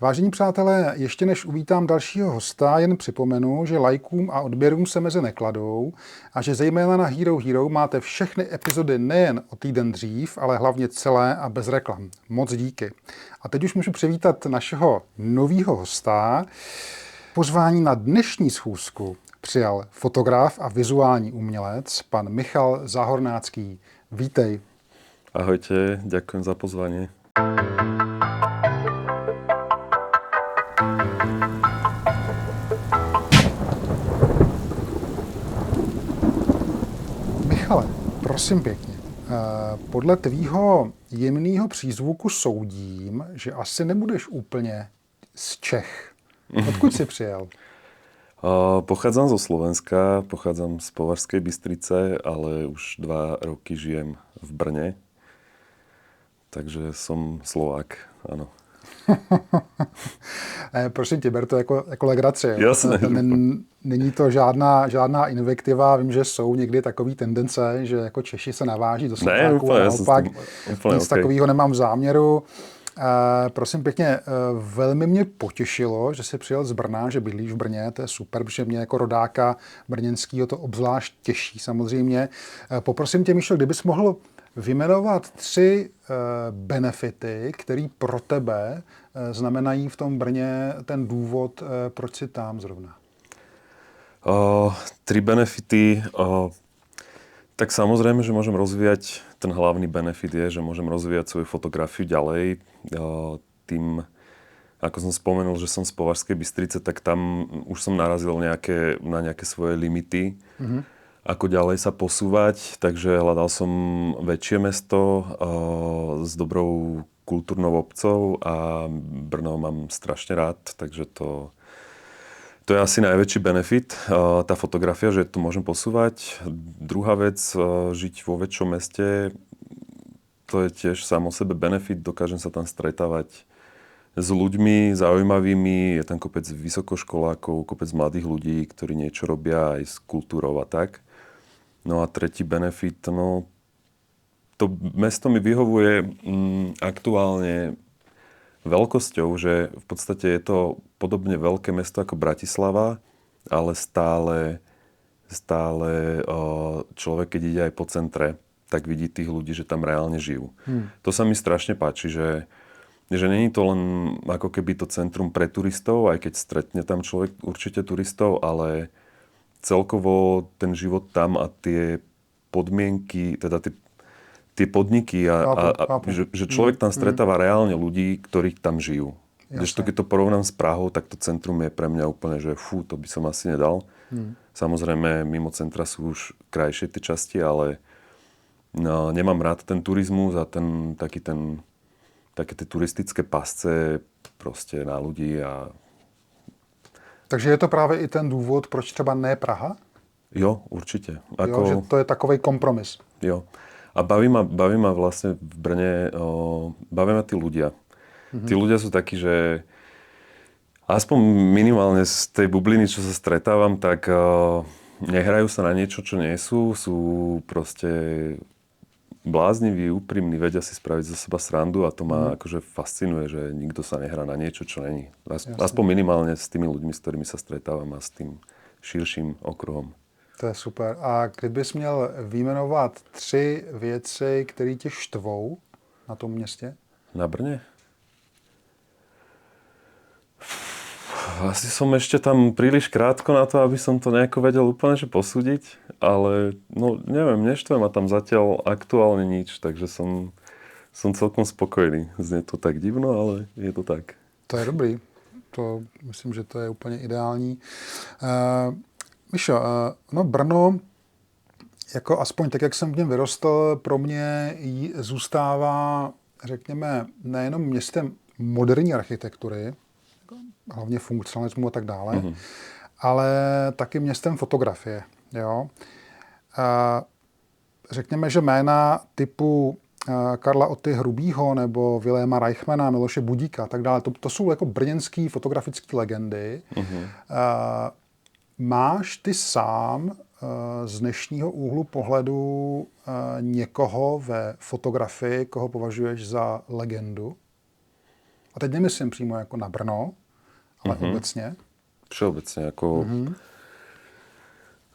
Vážení přátelé, ještě než uvítám dalšího hosta, jen připomenu, že lajkům a odběrům se meze nekladou a že zejména na Hero Hero máte všechny epizody nejen o týden dřív, ale hlavně celé a bez reklam. Moc díky. A teď už můžu přivítat našeho novýho hosta. Pozvání na dnešní schůzku přijal fotograf a vizuální umělec, pan Michal Záhornácký. Vítej. Ahojte, ďakujem za pozvanie. Michale, prosím pěkně, podle tvýho jemného přízvuku soudím, že asi nebudeš úplně z Čech. Odkud jsi přijel? Pochádzam zo Slovenska, pochádzam z Považskej Bystrice, ale už 2 roky žijem v Brne. Takže som Slovák, áno. Prosím tě, ber to jako legraci. Jasné. Není to žádná invektiva. Vím, že jsou někdy takové tendence, že jako Češi se naváží do Slováků a naopak. Nic takového nemám v záměru. Prosím pěkně, velmi mě potěšilo, že jsi přijel z Brna, že bydlíš v Brně, to je super, protože mě jako rodáka brněnského to obzvlášť těší samozřejmě. Poprosím tě, Míšo, kdybys mohl vyjmenovat 3 benefity, které pro tebe znamenají v tom Brně ten důvod, proč jsi tam zrovna. 3 benefity. Tak samozrejme, že môžem rozvíjať, ten hlavný benefit je, že môžem rozvíjať svoju fotografiu ďalej. Tým, ako som spomenul, že som z Považskej Bystrice, tak tam už som narazil na nejaké svoje limity. Mm-hmm. Ako ďalej sa posúvať, takže hľadal som väčšie mesto s dobrou kultúrnou obcou a Brno mám strašne rád, takže to je asi najväčší benefit, tá fotografia, že tu môžem posúvať. Druhá vec, žiť vo väčšom meste, to je tiež sám o sebe benefit, dokážem sa tam stretávať s ľuďmi zaujímavými, je tam kopec vysokoškolákov, kopec mladých ľudí, ktorí niečo robia aj s kultúrou a tak. No a tretí benefit, no to mesto mi vyhovuje aktuálne veľkosťou, že v podstate je to podobne veľké mesto ako Bratislava, ale stále človek, keď ide aj po centre, tak vidí tých ľudí, že tam reálne žijú. To sa mi strašne páči, že není to len ako keby to centrum pre turistov, aj keď stretne tam človek určite turistov, ale celkovo ten život tam a tie podmienky, teda tie podniky že človek tam stretáva reálne ľudí, ktorí tam žijú. Kdežto keď to porovnám s Prahou, tak to centrum je pre mňa úplne, že to by som asi nedal. Samozrejme, mimo centra sú už krajšie tie časti, ale nemám rád ten turizmus a také tie turistické pasce proste na ľudí. Takže je to právě i ten důvod, proč třeba ne Praha? Jo, určite. Že to je takovej kompromis. Jo. A baví ma vlastne v Brne, bavia ma tí ľudia. Mm-hmm. Tí ľudia sú takí, že aspoň minimálne z tej bubliny, čo sa stretávam, tak nehrajú sa na niečo, čo nie sú. Sú proste blázniví, úprimní, vedia si spraviť zo seba srandu a to ma akože fascinuje, že nikto sa nehrá na niečo, čo není. Aspoň minimálne s tými ľuďmi, s ktorými sa stretávam a s tým širším okruhom. To je super. A kdybys měl vyjmenovat 3 věci, které tě štvou na tom městě? Na Brne? Asi som ešte tam príliš krátko na to, aby som to nejako vedel úplne že posúdiť, ale no neviem, neštve ma tam zatiaľ aktuálne nič, takže som celkom spokojný. Znie to tak divno, ale je to tak. To je dobrý. To myslím, že to je úplně ideální. Mišo, no Brno, jako aspoň tak, jak jsem v něm vyrostl, pro mě zůstává, řekněme, nejenom městem moderní architektury, hlavně funkcionalismu a tak dále, ale taky městem fotografie. Jo? Řekněme, že jména typu Karla Otty Hrubýho nebo Viléma Reichmana, Miloše Budíka a tak dále, to jsou jako brněnský fotografické legendy. Máš ty sám z dnešního úhlu pohledu někoho ve fotografii, koho považuješ za legendu? A teď nemyslím přímo jako na Brno, ale obecně. Všeobecne, ako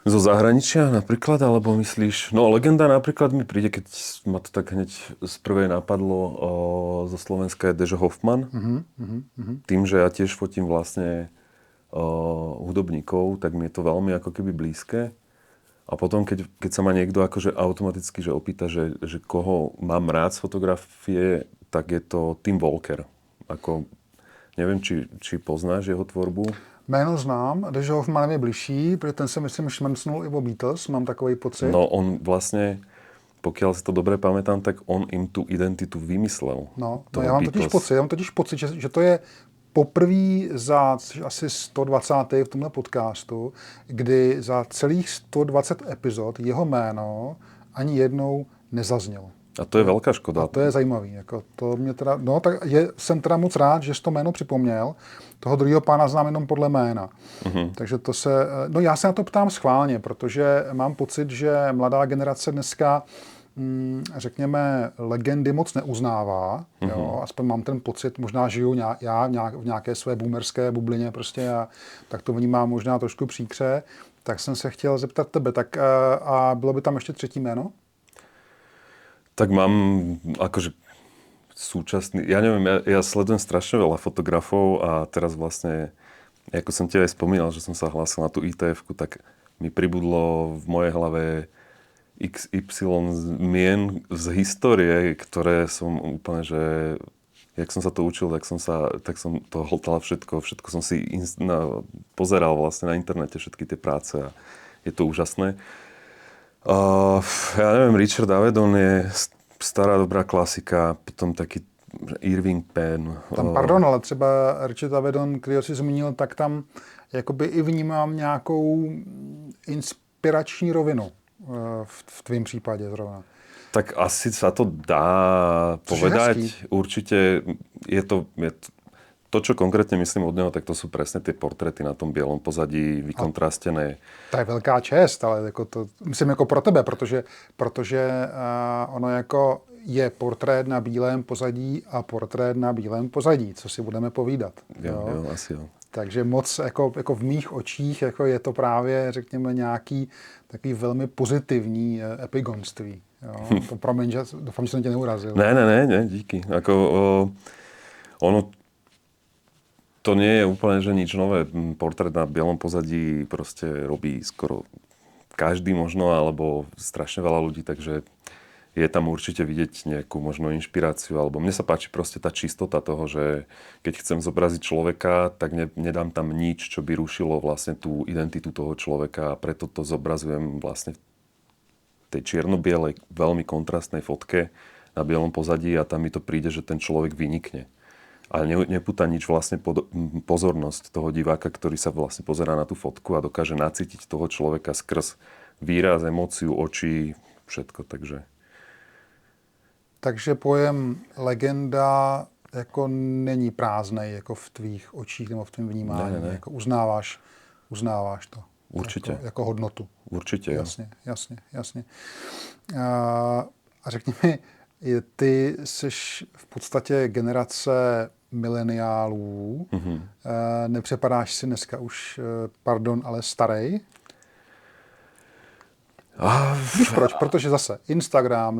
zo zahraničia napríklad, alebo myslíš... No Legenda napríklad mi príde, keď ma to tak hneď z prvej napadlo, zo Slovenska je Dežo Hoffman. Tým, že ja tiež fotím vlastne hudobníkov, tak mi je to veľmi ako keby blízke. A potom, keď sa ma niekto akože automaticky že opýta, že koho mám rád z fotografie, tak je to Tim Walker. Ako, neviem, či poznáš jeho tvorbu? Jméno znám, Dežo Hoffman je bližší, protože ten se myslím šmrncnul i o Beatles, mám takový pocit. No on vlastne, pokiaľ si to dobre pamätám, tak on im tú identitu vymyslel. No já mám totiž pocit, že to je poprvé za asi 120. v tomhle podcastu, kdy za celých 120 epizod jeho jméno ani jednou nezaznělo. A to je veľká škoda. A to je zajímavý. Jako to mě teda, no, tak jsem teda moc rád, že jsi to jméno připomněl. Toho druhého pána znám jenom podle jména. Takže to se... No já se na to ptám schválně, protože mám pocit, že mladá generace dneska, řekněme, legendy moc neuznává. Jo? Aspoň mám ten pocit, možná žiju v nějaké své boomerské bublině prostě a tak to vnímám možná trošku příkře. Tak jsem se chtěl zeptat tebe. Tak a bylo by tam ještě třetí jméno? Tak mám akože súčasný, ja neviem, ja sledujem strašne veľa fotografov a teraz vlastne, ako som ti aj spomínal, že som sa hlásil na tú ITF-ku, tak mi pribudlo v mojej hlave XY zmien z histórie, ktoré som úplne, že jak som sa to učil, tak som to hltal všetko som si pozeral vlastne na internete všetky tie práce a je to úžasné. Ja neviem, Richard Avedon je stará dobrá klasika, potom taký Irving Penn. Pardon, ale třeba Richard Avedon, kterýho si zmínil, tak tam jakoby i vnímám nějakou inspirační rovinu v tvým případě zrovna. Tak asi sa to dá povedať. Určite je to, čo konkrétne myslím od neho, tak to sú presne tie portréty na tom bielom pozadí, vykontrastené. To je velká čest, ale jako to, myslím jako pro tebe, protože ono jako je portrét na bílém pozadí a portrét na bílém pozadí, co si budeme povídat. Jo, asi jo. Takže moc jako v mých očích jako je to právě, řekněme, nějaký takový velmi pozitivní epigonství. Jo? To promiň, že doufám, že jsem tě neurazil. Ne, díky. Ono to nie je úplne, že nič nové. Portrét na bielom pozadí proste robí skoro každý možno, alebo strašne veľa ľudí, takže je tam určite vidieť nejakú možno inšpiráciu, alebo mne sa páči proste tá čistota toho, že keď chcem zobraziť človeka, tak nedám tam nič, čo by rušilo vlastne tú identitu toho človeka a preto to zobrazujem vlastne v tej čierno-bielej, veľmi kontrastnej fotke na bielom pozadí a tam mi to príde, že ten človek vynikne. A nepúta nič vlastne pozornosť toho diváka, ktorý sa vlastne pozerá na tú fotku a dokáže nacítiť toho človeka skrz výraz, emóciu, oči, všetko, takže... Takže pojem legenda jako není prázdnej jako v tvých očích nebo v tvém vnímání. Ne. Jako uznáváš to. Určite. Jako hodnotu. Určite, Jasně. A řekni mi, ty jsi v podstatě generace mileniálů. Nepřepadáš si dneska už, pardon, ale starej? Víš proč? Protože zase Instagram,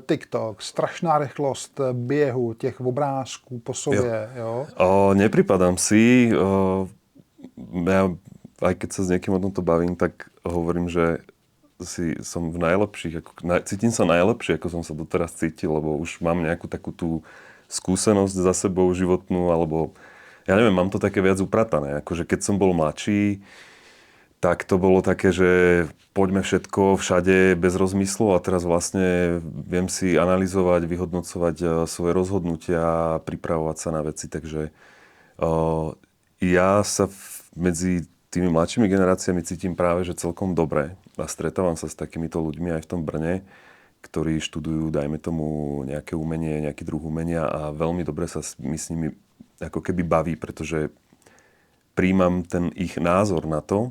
TikTok, strašná rychlost běhu těch obrázků po sobě. Jo? Nepripadám si. Ja, aj keď sa s niekým o tomto bavím, tak hovorím, že som v najlepších, cítim sa najlepšie, ako som sa doteraz cítil, lebo už mám nejakú takú tú skúsenosť za sebou životnú, alebo ja neviem, mám to také viac upratané. Akože keď som bol mladší, tak to bolo také, že poďme všetko všade bez rozmyslu a teraz vlastne viem si analyzovať, vyhodnocovať svoje rozhodnutia, pripravovať sa na veci, takže ja sa medzi tými mladšími generáciami cítim práve, že celkom dobre a stretávam sa s takýmito ľuďmi aj v tom Brne, ktorí študujú, dajme tomu, nejaké umenie, nejaký druh umenia a veľmi dobre sa mi s nimi ako keby baví, pretože príjmam ten ich názor na to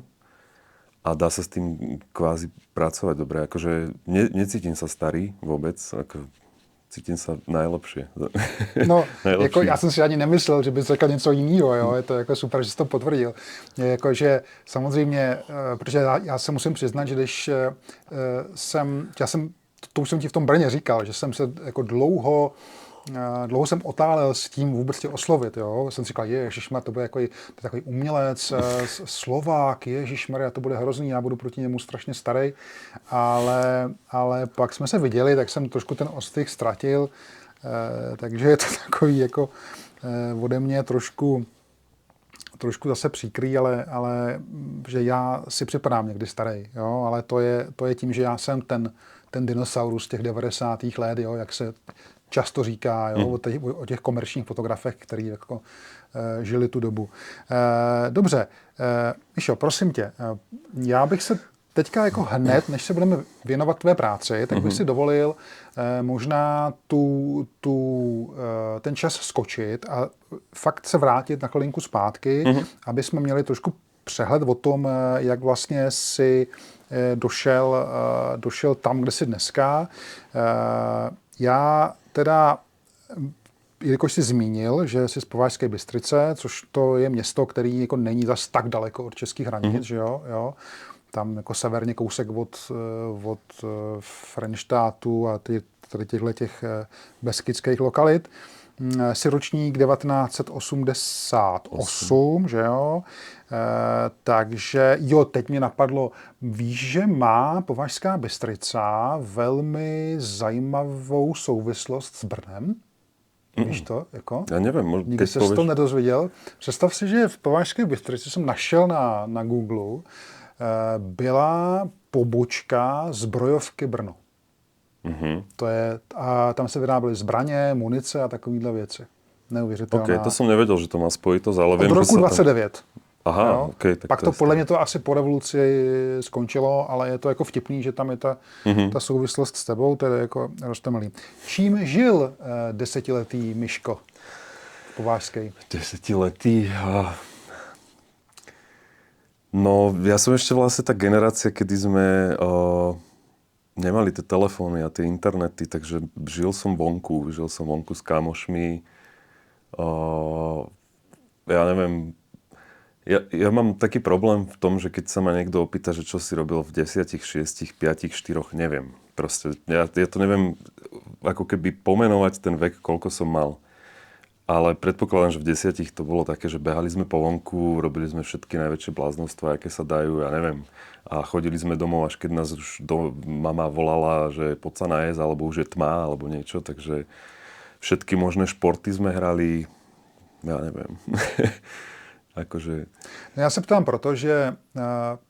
a dá sa s tým kvázi pracovať dobre. Akože necítim sa starý vôbec. cítím sa najlepšie. No, jako já jsem si ani nemyslel, že bys řekl něco jiného, jo? Je to jako super, že jsi to potvrdil. Jako, že samozřejmě, protože já se musím přiznat, že když to už jsem ti v tom Brně říkal, že jsem se jako dlouho jsem otálel s tím vůbec tě oslovit, jo. Jsem si říkal, ježišmar, to bude jako takový umělec, Slovák, ježišmar, to bude hrozný, já budu proti němu strašně starý. Ale pak jsme se viděli, tak jsem trošku ten ostych ztratil, takže je to takový jako ode mě trošku zase příkrý, ale že já si připadám někdy starý, jo, ale to je tím, že já jsem ten dinosaurus těch 90. let, jo, jak se často říká, jo, o těch komerčních fotografech, který jako žili tu dobu. Dobře, Mišo, prosím tě, já bych se teďka jako hned, než se budeme věnovat tvé práci, tak bych si dovolil možná ten čas skočit a fakt se vrátit na chvilinku zpátky, aby jsme měli trošku přehled o tom, jak vlastně si došel tam, kde jsi dneska. Já teda, jelikož jsi zmínil, že jsi z Považské Bystrice, což to je město, který jako není zas tak daleko od českých hranic, že jo? Tam jako severně kousek od Frenštátu a těch beskydských lokalit. Jsi ročník 1988, že jo? Takže jo, teď mě napadlo, víš, že má Považská Bystrica velmi zajímavou souvislost s Brnem? Víš to? Jako? Já nevím. Nikdy jsi to nedozvěděl. Představ si, že v Považské Bystrici jsem našel na Google, byla pobočka zbrojovky Brno. To je, a tam se vyráběly zbraně, munice a takovýhle věci. Neuvěřitelná. Ok, to jsem nevěděl, že to má spojitost, ale vím, od roku 29. Tam... Aha, ok. Tak pak to podle mě to asi po revoluci skončilo, ale je to jako vtipný, že tam je ta souvislost s tebou, to je jako roztomilý. Čím žil desetiletý Miško Povážský? Desetiletý... No, ja som ešte vlastne tá generácia, kedy sme nemali tie telefóny a tie internety, takže žil som vonku s kamošmi. Ja neviem, ja mám taký problém v tom, že keď sa ma niekto opýta, že čo si robil v 10, 6, 5, 4, neviem. Proste, ja to neviem ako keby pomenovať ten vek, koľko som mal. Ale predpokladám, že v 10 to bolo také, že behali sme po vonku, robili sme všetky najväčšie bláznovstvá, aké sa dajú, ja neviem. A chodili sme domov, až keď nás už mama volala, že poď sa najesť, alebo už je tma, alebo niečo. Takže všetky možné športy sme hrali, ja neviem. Akože... Já se ptám, protože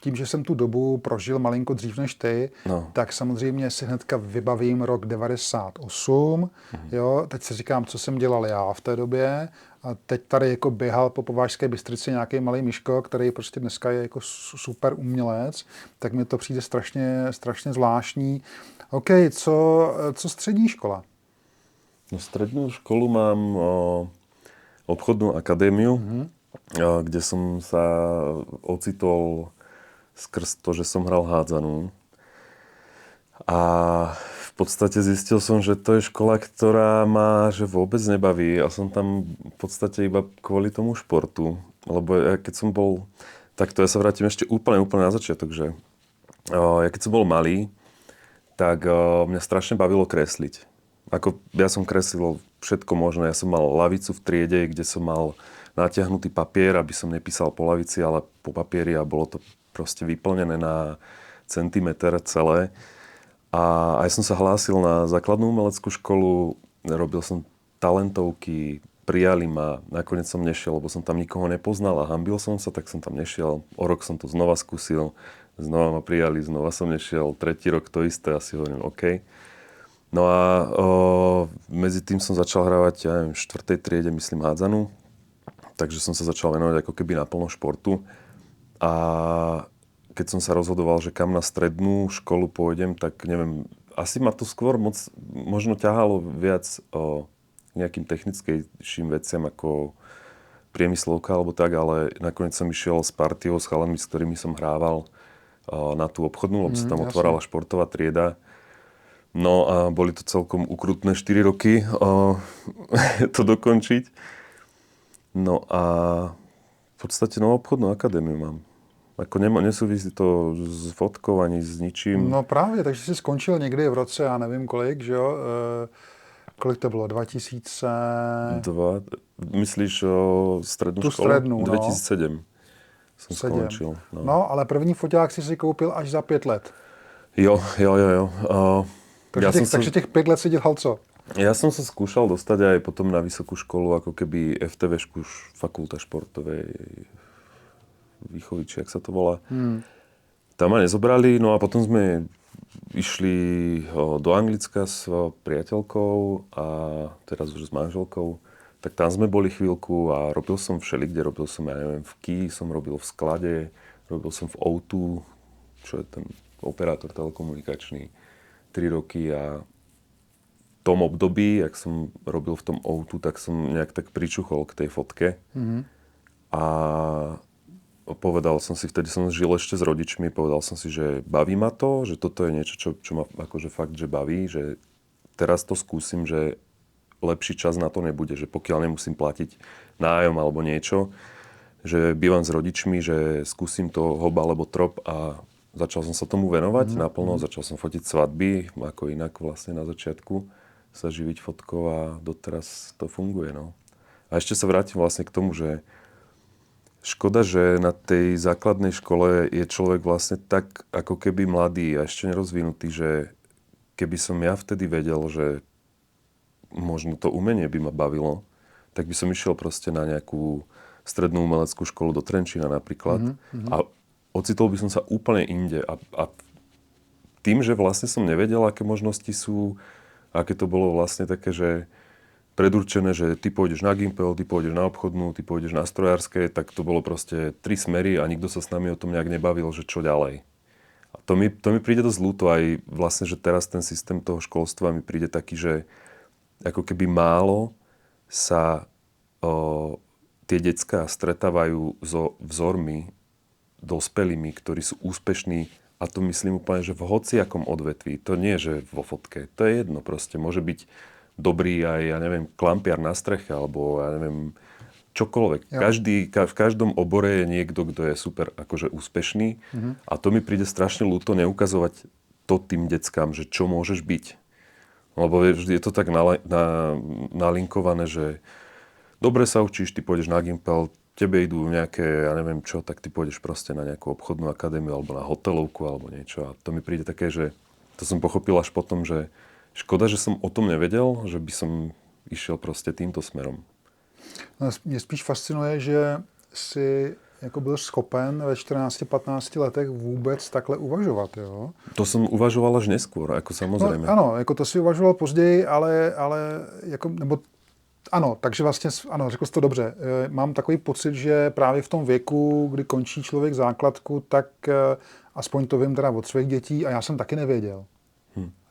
tím, že jsem tu dobu prožil malinko dřív než ty, tak samozřejmě si hnedka vybavím rok 98. Jo? Teď si říkám, co jsem dělal já v té době. A teď tady jako běhal po Považské Bystrici nějaký malý Miško, který prostě dneska je jako super umělec. Tak mi to přijde strašně zvláštní. OK, co střední škola? No, strednú školu mám obchodnú akadémiu, kde som sa ocitol skrz to, že som hral hádzanú. A v podstate zistil som, že to je škola, ktorá ma že vôbec nebaví. A som tam v podstate iba kvôli tomu športu. Lebo ja keď som bol... Takto ja sa vrátim ešte úplne na začiatok, že ja keď som bol malý, tak mňa strašne bavilo kresliť. Ja som kreslil všetko možné. Ja som mal lavicu v triede, kde som mal natiahnutý papier, aby som nepísal po lavici, ale po papieri a bolo to proste vyplnené na centimeter celé. A aj som sa hlásil na základnú umeleckú školu, robil som talentovky, prijali ma, nakoniec som nešiel, lebo som tam nikoho nepoznal a hanbil som sa, tak som tam nešiel. O rok som to znova skúsil, znova ma prijali, znova som nešiel, tretí rok to isté, asi hovorím OK. No a medzi tým som začal hrávať, ja neviem, v 4. triede, myslím, hádzanú. Takže som sa začal venovať ako keby naplno športu. A keď som sa rozhodoval, že kam na strednú školu pôjdem, tak neviem, asi ma to skôr možno ťahalo viac nejakým technickejším veciam ako priemyslovka alebo tak, ale nakoniec som išiel s partiou, s chalami, s ktorými som hrával na tú obchodnú, lebo sa tam otvárala športová trieda. No a boli to celkom ukrutné 4 roky to dokončiť. No a v podstate obchodnú akadémiu mám. Ako nesúvisí to s fotkou ani s ničím. No právě, takže jsi skončil někdy v roce, já nevím kolik, že jo? Kolik to bylo? 2000... Myslíš strednú tu školu? Strednú, 2007 som skončil. No, ale první foťák si koupil až za 5 let. Jo. Takže těch 5 let si dělal co? Ja som sa skúšal dostať aj potom na vysokú školu, ako keby FTV-šku, fakulta športovej výchovy, či jak sa to volá. Tam ma nezobrali, no a potom sme išli do Anglicka s priateľkou a teraz už s manželkou. Tak tam sme boli chvíľku a robil som všelikde. Robil som, ja neviem, v Kii, som robil v sklade, robil som v O2, čo je ten operátor telekomunikačný, 3 roky a v tom období, jak som robil v tom O2, tak som nejak tak pričuchol k tej fotke. A povedal som si, vtedy som žil ešte s rodičmi, povedal som si, že baví ma to, že toto je niečo, čo ma akože fakt, že baví, že teraz to skúsim, že lepší čas na to nebude, že pokiaľ nemusím platiť nájom alebo niečo, že bývam s rodičmi, že skúsim to hob alebo trop a začal som sa tomu venovať naplno, začal som fotiť svadby, ako inak vlastne na začiatku sa živiť fotkou a doteraz to funguje, no. A ešte sa vrátim vlastne k tomu, že škoda, že na tej základnej škole je človek vlastne tak ako keby mladý a ešte nerozvinutý, že keby som ja vtedy vedel, že možno to umenie by ma bavilo, tak by som išiel proste na nejakú strednú umeleckú školu do Trenčína napríklad a ocitol by som sa úplne inde. A tým, že vlastne som nevedel, aké možnosti sú, aké to bolo vlastne také, že predurčené, že ty pôjdeš na Gimpel, ty pôjdeš na obchodnú, ty pôjdeš na strojárske, tak to bolo proste 3 smery a nikto sa s nami o tom nejak nebavil, že čo ďalej. A to mi príde dosť ľúto aj vlastne, že teraz ten systém toho školstva mi príde taký, že ako keby málo sa tie decká stretávajú so vzormi dospelými, ktorí sú úspešní, a to myslím úplne, že v hociakom odvetví. To nie, že vo fotke. To je jedno proste. Môže byť dobrý aj, ja neviem, klampiar na streche, alebo ja neviem, čokoľvek. V každom obore je niekto, kto je super akože úspešný. A to mi príde strašne ľúto neukazovať to tým deckám, že čo môžeš byť. Lebo je to tak nalinkované, že dobre sa učíš, ty pôjdeš na Gimpel, tebe idú nejaké, ja neviem čo, tak ty pôjdeš proste na nejakú obchodnú akadémiu alebo na hotelovku alebo niečo. A to mi príde také, že to som pochopil až potom, že škoda, že som o tom nevedel, že by som išiel proste týmto smerom. No, mě spíš fascinuje, že si jako byl schopen ve 14-15 letech vůbec takhle uvažovat, jo? To som uvažoval až neskôr, ako samozrejme. No, ano, jako to si uvažoval později, ale jako, nebo ano, takže vlastně, ano, řekl jsi to dobře. Mám takový pocit, že právě v tom věku, kdy končí člověk základku, tak aspoň to vím teda od svých dětí a já jsem taky nevěděl.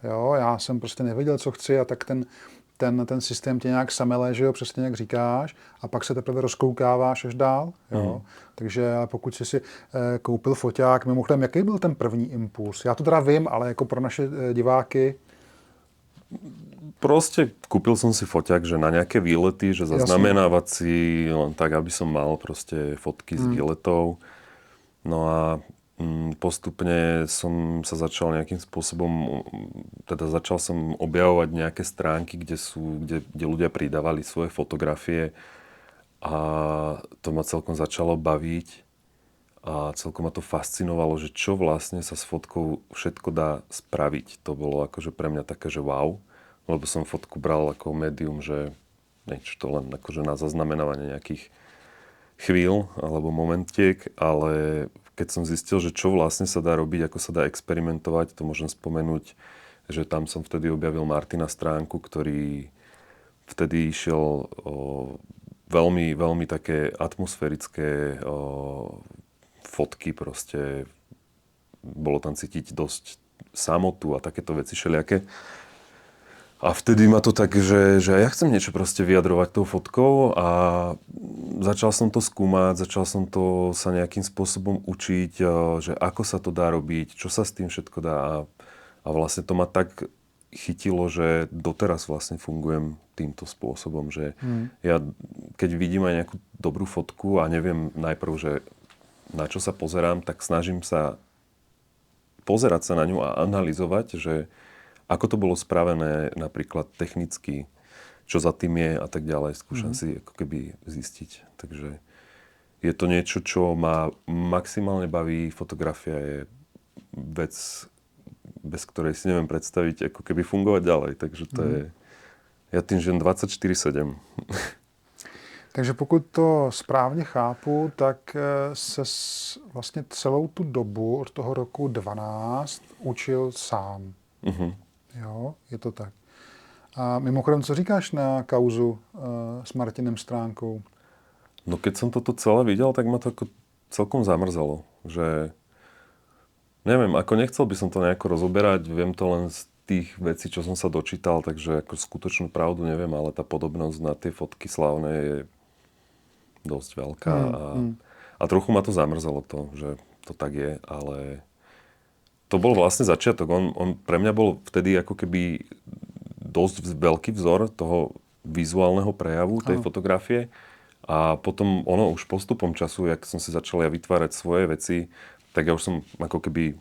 Jo, já jsem prostě nevěděl, co chci a tak ten systém tě nějak samele, že jo, přesně jak říkáš, a pak se teprve rozkoukáváš až dál, jo. Takže pokud jsi si koupil foťák, mimochodem, jaký byl ten první impuls? Já to teda vím, ale jako pro naše diváky. Proste kúpil som si foťák, že na nejaké výlety, že zaznamenávací, len tak, aby som mal proste fotky z výletov. No a postupne som sa začal nejakým spôsobom, teda začal som objavovať nejaké stránky, kde ľudia pridávali svoje fotografie a to ma celkom začalo baviť a celkom ma to fascinovalo, že čo vlastne sa s fotkou všetko dá spraviť. To bolo akože pre mňa také, že wow, lebo som fotku bral ako médium, že niečo to len akože na zaznamenávanie nejakých chvíľ alebo momentiek, ale keď som zistil, že čo vlastne sa dá robiť, ako sa dá experimentovať, to môžem spomenúť, že tam som vtedy objavil Martina Stránku, ktorý vtedy išiel veľmi, veľmi také atmosférické fotky, proste bolo tam cítiť dosť samotu a takéto veci všelijaké. A vtedy ma to tak, že ja chcem niečo proste vyjadrovať tou fotkou a začal som to skúmať, začal som to sa nejakým spôsobom učiť, že ako sa to dá robiť, čo sa s tým všetko dá a vlastne to ma tak chytilo, že doteraz vlastne fungujem týmto spôsobom, že ja keď vidím aj nejakú dobrú fotku a neviem najprv, že na čo sa pozerám, tak snažím sa pozerať sa na ňu a analyzovať, že ako to bolo spravené napríklad technicky, čo za tým je a tak ďalej. Skúšam si ako keby zistiť. Takže je to niečo, čo ma maximálne baví. Fotografia je vec, bez ktorej si neviem predstaviť, ako keby fungovať ďalej. Takže to je... Ja tým žijem 24/7. Takže pokud to správně chápu, tak se vlastně celou tu dobu od toho roku 12 učil sám. Jo, je to tak. A mimochodem, co říkáš na kauzu s Martinem Stránkou? No keď som toto celé videl, tak ma to ako celkom zamrzalo. Že neviem, ako nechcel by som to nejako rozoberať, viem to len z tých vecí, čo som sa dočítal, takže ako skutočnú pravdu neviem, ale tá podobnosť na tie fotky slávne je dosť veľká a trochu ma to zamrzelo to, že to tak je, ale to bol vlastne začiatok. On pre mňa bol vtedy ako keby dosť veľký vzor toho vizuálneho prejavu tej fotografie a potom ono už postupom času, jak som si začal ja vytvárať svoje veci, tak ja už som ako keby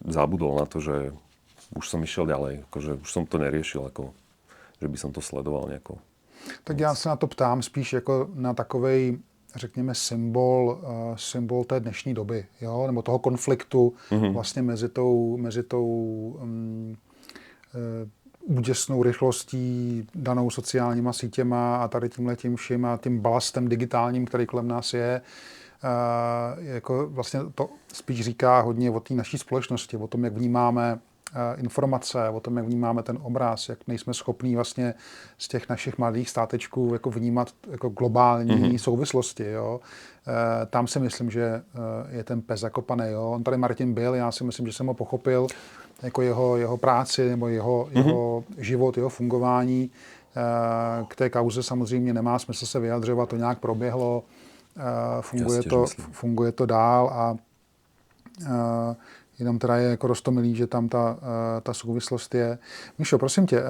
zabudol na to, že už som išiel ďalej, akože už som to neriešil, ako, že by som to sledoval nejako. Tak já se na to ptám spíš jako na takovej, řekněme, symbol té dnešní doby, jo? Nebo toho konfliktu vlastně mezi tou úděsnou rychlostí danou sociálníma sítěma a tady tímhletím vším a tím balastem digitálním, který kolem nás je. Jako vlastně to spíš říká hodně o té naší společnosti, o tom, jak vnímáme informace, o tom, jak vnímáme ten obraz, jak nejsme schopní vlastně z těch našich malých státečků jako vnímat jako globální souvislosti. Jo. Tam si myslím, že je ten pes zakopaný. Jo. On tady Martin byl, já si myslím, že jsem ho pochopil jako jeho práci nebo jeho život, jeho fungování. K té kauze samozřejmě nemá smysl se vyjadřovat, to nějak proběhlo, funguje to dál a jenom teda je jako roztomilý, že tam ta souvislost je. Míšo, prosím tě,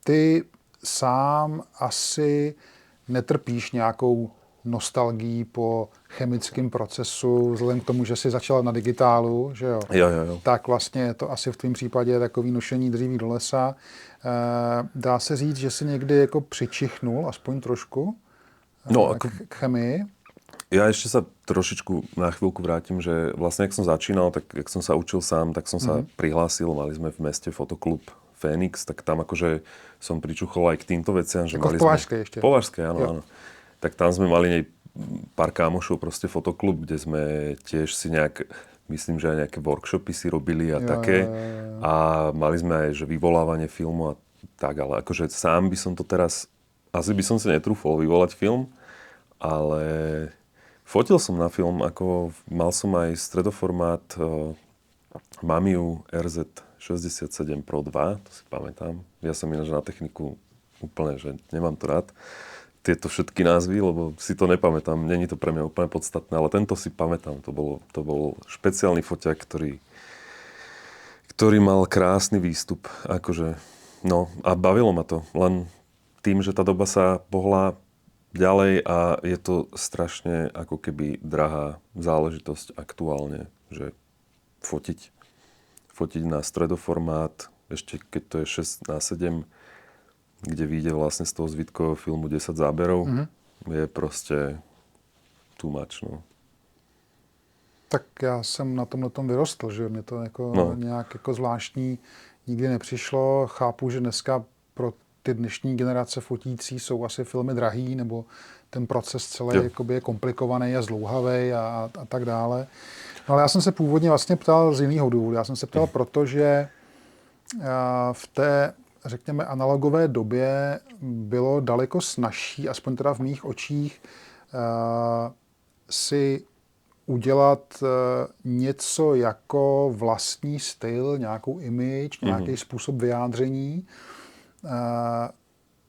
ty sám asi netrpíš nějakou nostalgií po chemickém procesu, vzhledem k tomu, že jsi začal na digitálu, že jo? Jo. Tak vlastně je to asi v tvém případě takový nošení dříví do lesa. Dá se říct, že jsi někdy jako přičichnul, aspoň trošku, k chemii? Ja ešte sa trošičku na chvíľku vrátim, že vlastne, ak som začínal, tak jak som sa učil sám, tak som sa prihlásil, mali sme v meste fotoklub Fénix, tak tam akože som pričuchol aj k týmto veciam. Že ako v Považskej ešte. Považskej, áno. Tak tam sme mali pár kámošov, proste fotoklub, kde sme tiež si myslím, že aj nejaké workshopy si robili a také. A mali sme aj, že vyvolávanie filmu a tak, ale akože sám by som to teraz, asi by som si netrúfol vyvolať film, ale fotil som na film, ako mal som aj stredoformát Mamiu RZ67 Pro 2, to si pamätám. Ja som ináč na techniku úplne, že nemám to rád. Tieto všetky názvy, lebo si to nepamätám, není to pre mňa úplne podstatné, ale tento si pamätám. To bol špeciálny foťák, ktorý mal krásny výstup. Akože, no a bavilo ma to. Len tým, že tá doba sa pohla ďalej a je to strašne ako keby drahá záležitosť aktuálne, že fotiť na stredoformát, ešte keď to je 6:7, kde vyjde vlastne z toho zvitkového filmu 10 záberov, je proste too much, no. Tak já jsem na tom vyrostl, že mě to jako nějak jako zvláštní nikdy nepřišlo. Chápu, že dneska pro ty dnešní generace fotící jsou asi filmy drahý, nebo ten proces celý jakoby je komplikovaný a zdlouhavý a tak dále. No ale já jsem se původně vlastně ptal z jiného důvodu. Já jsem se ptal, protože v té, řekněme, analogové době bylo daleko snazší, aspoň teda v mých očích, si udělat něco jako vlastní styl, nějakou image, nějaký způsob vyjádření.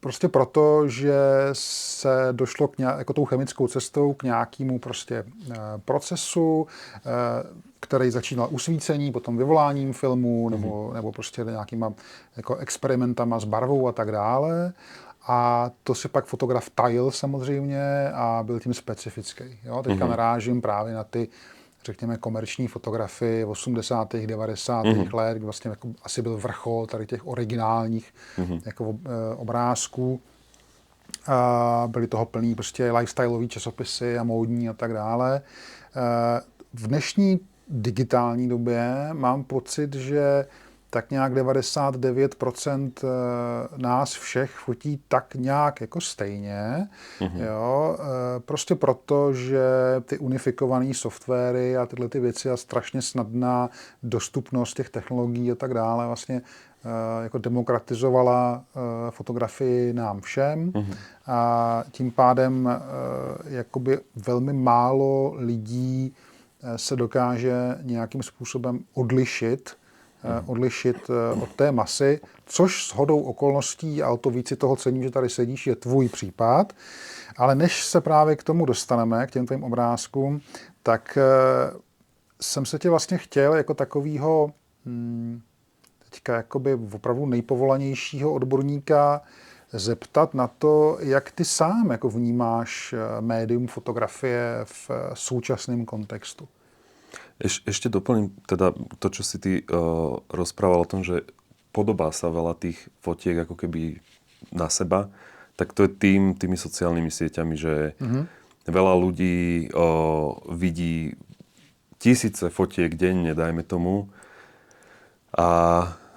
prostě proto, že se došlo jako tou chemickou cestou k nějakému prostě procesu, který začínal usvícení, potom vyvoláním filmu, nebo prostě nějakýma jako experimentama s barvou a tak dále. A to si pak fotograf tajil samozřejmě a byl tím specifický. Jo? Teďka narážím právě na ty, řekněme, komerční fotografii 80. 90. let, kdy vlastně jako asi byl vrchol tady těch originálních jako obrázků. A byly toho plný prostě lifestyleový časopisy a módní a tak dále. V dnešní digitální době mám pocit, že tak nějak 99% nás všech fotí tak nějak jako stejně. Jo? Prostě proto, že ty unifikované softwary a tyhle ty věci a strašně snadná dostupnost těch technologií a tak dále vlastně jako demokratizovala fotografii nám všem. A tím pádem jakoby velmi málo lidí se dokáže nějakým způsobem odlišit od té masy, což shodou okolností, a o to víc si toho cením, že tady sedíš, je tvůj případ. Ale než se právě k tomu dostaneme, k těm tvým obrázkům, tak jsem se tě vlastně chtěl jako takovýho teďka jakoby opravdu nejpovolanějšího odborníka zeptat na to, jak ty sám jako vnímáš médium fotografie v současném kontextu. Ešte doplním teda to, čo si ty rozprával o tom, že podobá sa veľa tých fotiek ako keby na seba, tak to je tými sociálnymi sieťami, že veľa ľudí vidí tisíce fotiek denne, dajme tomu, a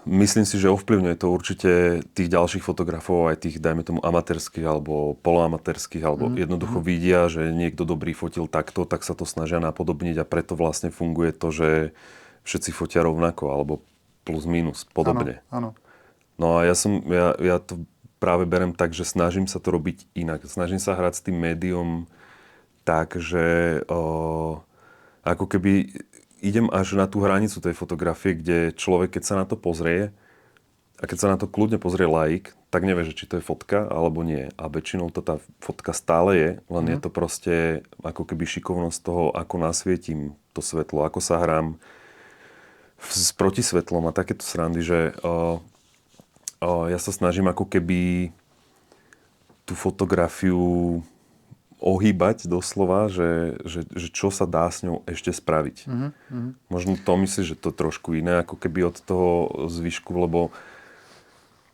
myslím si, že ovplyvňuje to určite tých ďalších fotografov, aj tých, dajme tomu, amatérskych alebo poloamatérskych, alebo jednoducho vidia, že niekto dobrý fotil takto, tak sa to snažia napodobniť a preto vlastne funguje to, že všetci fotia rovnako, alebo plus minus, podobne. Áno. No a ja to práve berem tak, že snažím sa to robiť inak. Snažím sa hrať s tým médium tak, že ako keby idem až na tú hranicu tej fotografie, kde človek, keď sa na to pozrie a keď sa na to kľudne pozrie laik, tak nevie, že či to je fotka alebo nie. A väčšinou to tá fotka stále je, len je to proste ako keby šikovnosť toho, ako nasvietím to svetlo, ako sa hrám s protisvetlom a takéto srandy, že ja sa snažím ako keby tú fotografiu ohýbať doslova, že čo sa dá s ňou ešte spraviť. Možno to myslíš, že to je trošku iné ako keby od toho zvyšku, lebo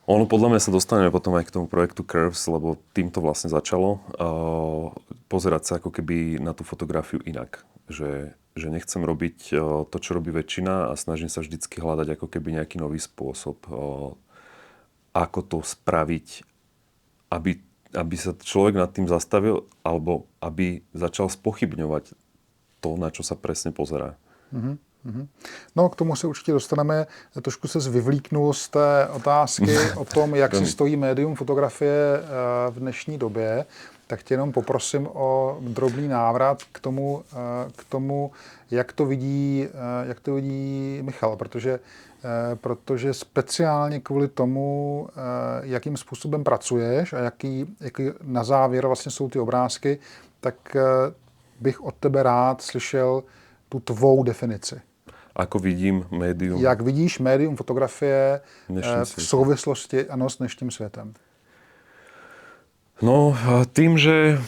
ono podľa mňa sa dostaneme potom aj k tomu projektu Curves, lebo tým to vlastne začalo. Pozerať sa ako keby na tú fotografiu inak. Že nechcem robiť to, čo robí väčšina a snažím sa vždycky hľadať ako keby nejaký nový spôsob, ako to spraviť, aby sa človek nad tým zastavil, alebo aby začal spochybňovať to, na čo sa presne pozerá. No, k tomu se určitě dostaneme. Trošku se vyvlíknul z té otázky o tom, jak si stojí médium fotografie v dnešní době. Tak tě jenom poprosím o drobný návrat k tomu, jak to vidí Michal, protože speciálně kvůli tomu, jakým způsobem pracuješ a jaký na závěr vlastně jsou ty obrázky, tak bych od tebe rád slyšel tu tvou definici. Ako vidím médium? Jak vidíš médium fotografie v souvislosti s dnešním světem? No, tým, že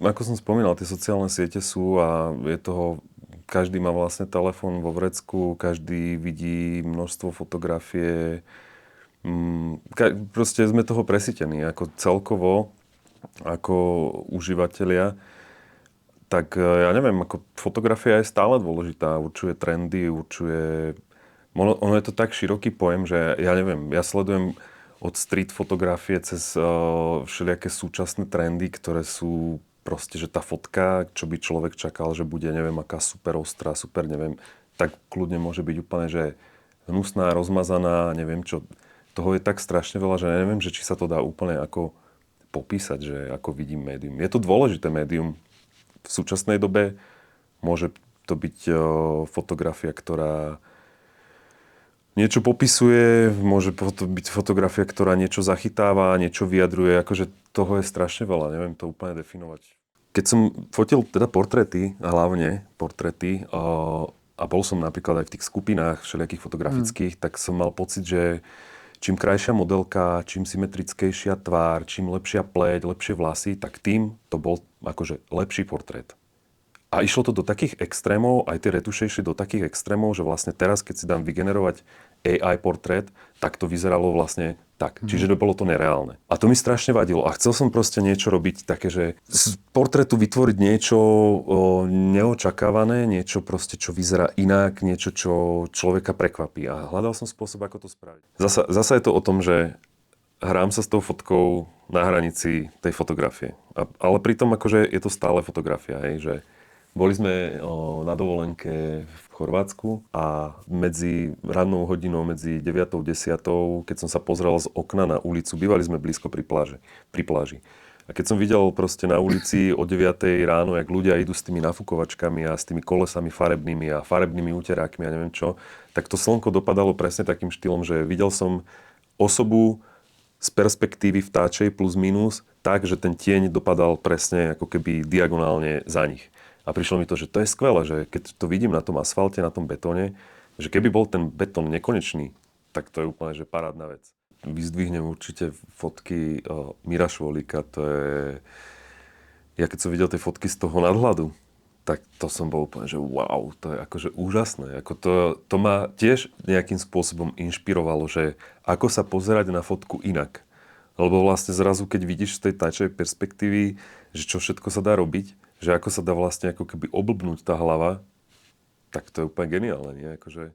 ako som spomínal, tie sociálne siete sú a je toho, každý má vlastne telefón vo vrecku, každý vidí množstvo fotografie. Proste sme toho presýtení, ako celkovo, ako užívateľia. Tak ja neviem, ako fotografia je stále dôležitá, určuje trendy, ono je to tak široký pojem, že ja neviem, ja sledujem od street fotografie cez všelijaké súčasné trendy, ktoré sú proste, že tá fotka, čo by človek čakal, že bude, neviem, aká super ostrá, super, neviem, tak kľudne môže byť úplne, že hnusná, rozmazaná, neviem čo. Toho je tak strašne veľa, že neviem, že či sa to dá úplne ako popísať, že ako vidím médium. Je to dôležité médium. V súčasnej dobe môže to byť fotografia, ktorá niečo popisuje, môže byť fotografia, ktorá niečo zachytáva, niečo vyjadruje, akože toho je strašne veľa, neviem to úplne definovať. Keď som fotil teda portréty, hlavne portréty, a bol som napríklad aj v tých skupinách všelijakých fotografických, tak som mal pocit, že čím krajšia modelka, čím symetrickejšia tvár, čím lepšia pleť, lepšie vlasy, tak tým to bol akože lepší portrét. A išlo to do takých extrémov, aj tie retuše išli do takých extrémov, že vlastne teraz, keď si dám vygenerovať AI portrét, tak to vyzeralo vlastne tak. Čiže bolo to nereálne. A to mi strašne vadilo. A chcel som proste niečo robiť také, že z portrétu vytvoriť niečo neočakávané, niečo proste, čo vyzerá inak, niečo, čo človeka prekvapí. A hľadal som spôsob, ako to spraviť. Zasa je to o tom, že hrám sa s tou fotkou na hranici tej fotografie. Ale pritom akože je to stále fotografia, hej, že boli sme na dovolenke v Chorvátsku a medzi rannou hodinou, medzi 9. a 10. keď som sa pozrel z okna na ulicu, bývali sme blízko pri pláži. A keď som videl proste na ulici o 9. ráno, jak ľudia idú s tými nafukovačkami a s tými kolesami farebnými a farebnými úterákmi a neviem čo, tak to slnko dopadalo presne takým štýlom, že videl som osobu z perspektívy vtáčej plus minus tak, že ten tieň dopadal presne ako keby diagonálne za nich. A prišlo mi to, že to je skvelé, že keď to vidím na tom asfalte, na tom betóne, že keby bol ten betón nekonečný, tak to je úplne že parádna vec. Vyzdvihnem určite fotky Mira Švolíka, to je... Ja keď som videl tie fotky z toho nadhľadu, tak to som bol úplne, že wow, to je akože úžasné. Ako to ma tiež nejakým spôsobom inšpirovalo, že ako sa pozerať na fotku inak. Lebo vlastne zrazu, keď vidíš z tej tajčej perspektívy, že čo všetko sa dá robiť, že ako sa dá vlastne ako keby oblbnúť tá hlava, tak to je úplne geniálne, nie? Akože